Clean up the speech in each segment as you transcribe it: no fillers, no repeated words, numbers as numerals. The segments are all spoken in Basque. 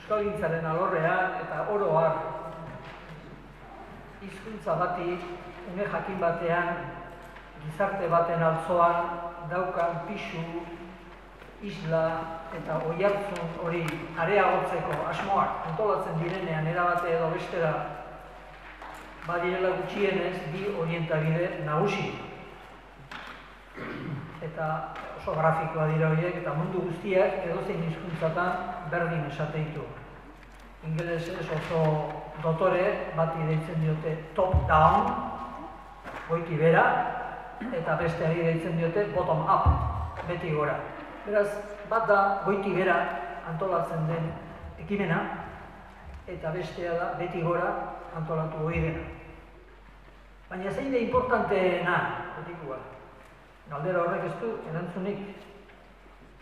euskalgintzaren alorrean eta oro har hizkuntza bati une jakin batean gizarte baten altzoan daukan pisu, isla eta oihartzun hori areagotzeko asmoak antolatzen direnean erabate edo bestera badirela gutxienez bi orientabide nagusi. Eta oso grafikoa dira horiek eta mundu guztiak edozein hizkuntzatan berdin esate ditu. Ingelesez oso dotore bati deitzen diote top down, goiti bera, eta besteari deitzen diote bottom up, beti gora. Beraz, bat da goiti bera antolatzen den ekimena, eta bestea da beti gora antolatu hori dena. Baina zein da importanteena, betikoa. Galdera horrek ez du erantzunik,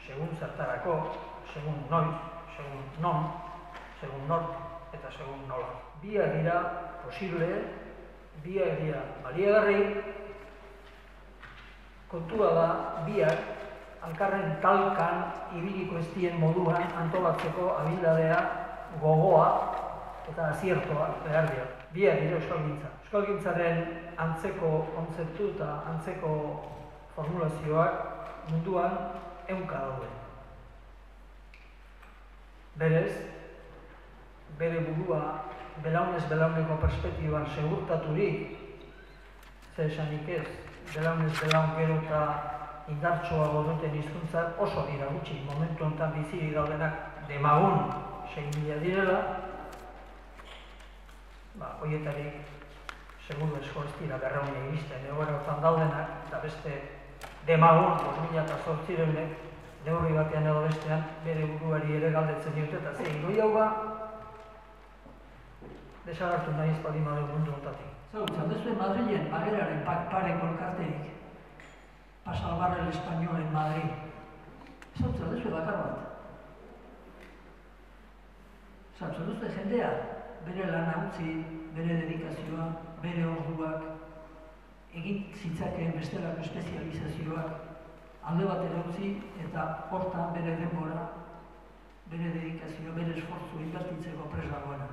segun zertarako, segun noiz, segun non, segun nort eta segun nola. Biak dira posible, biak dira baliagarri, kontua da biak alkarren talkan ibiliko ez dien moduan antolatzeko abildadea, gogoa eta aziertoa behar dira. Biak dira euskalgintza. Euskalgintzaren antzeko kontzeptu eta antzeko formulazioak munduan ehunka daude. Berez, bere burua belaunez belauneko perspektiban segurtaturik, zer esanik ez, belaunez belaun gero eta indartsoago duten hizkuntzak oso dira gutxi, momentu honetan bizirik daudenak demagun 6.000 direla, horietarik seguru esko ez dira 200 iristen, egoera hortan daudenak, eta beste demagun 2008 neurri batean edo bestean bere buruari ere galdetzen diote eta zein goi hau ba desagartu nahi ezpadima du mundu honetatik. Zaudezue Madrilen Ageraren pareko elkarterik, Pasalbarra el Español en Madrid. Zaudezue bakar bat. Zaudezue jendea, bere lana utzi, bere dedikazioa, bere orduak, egin zitzakeen bestelako espezializazioak alde batera utzi eta hortan bere denbora, bere dedikazioa, bere esfortzu inbertitzeko prest dagoena.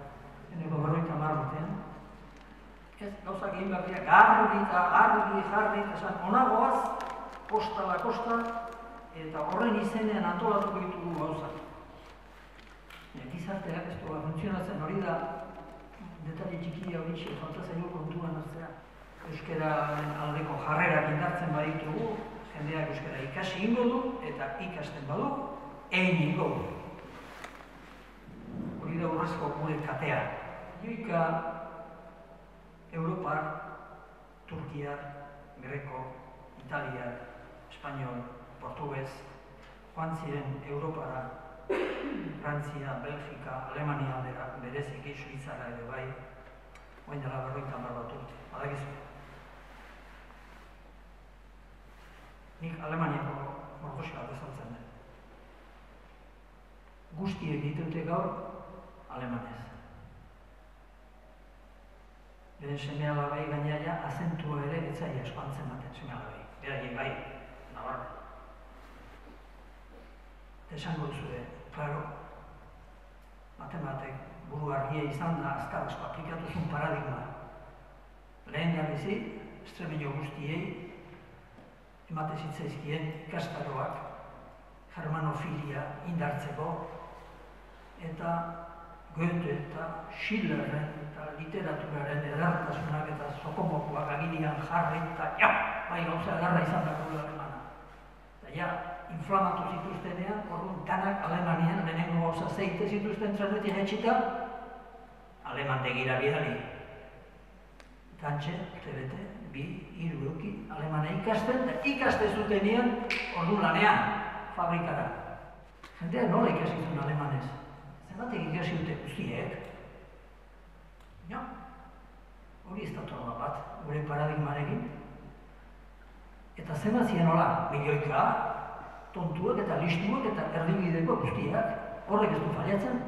Eneko 50 urtean. Ez, gauzak egin berriak argi, jarri, esan, onagoaz, kosta la kosta, eta horren izenean antolatuko ditugu gauzak. Gizarteak ez dugu funtzionatzen hori da, detalle txikia hori faltazaino kontuan hartzea. Euskararen aldeko jarrerak indartzen baditugu, jendeak euskara ikasi ingo du eta ikasten badu, egin ingo du. Hori da urrezko gure katea. Joika Europar, Turkiar, Greko, Italiar, Espainol, Portugez, joan ziren Europara, Frantzia, Belgika, Alemania aldera, bereziki Suitzara ere bai, oain dela 50 bat urte. Badakizu. Nik Alemaniako mordosi bat ezautzen den. Guztiek ditute gaur alemanez. Beren seme-alabai gainera azentua ere etzaia espantzen baten seme-alabai. Beragin bai, nabarra. Eta esango duzue, klaro, matematek buru argia izan da azkar asko aplikatu zuen paradigma. Lehen da bizi, estremeño guztiei, emate zitzaizkien ikastaroak, germanofilia indartzeko, eta Goethe eta Schillerren eta literaturaren edertasunak eta zokomokuak agirian jarri eta bai gauza edarra izan dako alemana. Eta inflamatu zituztenean, orduan danak Alemanian lehenengo gauza zeite zituzten zerretik etxita, aleman degira bidali. Gantxe, tebete, 2-3 euki alemana ikasten, eta ikaste zutenean orduan lanean, fabrikara. Jendeak nola ikasi zuen alemanez? Zergatik ikasi dute guztiek? Hori ez da torba bat, gure paradigmarekin. Eta zemazien hola, milioika, tontuak eta listuak eta erdibideko guztiak, horrek ez du faliatzen.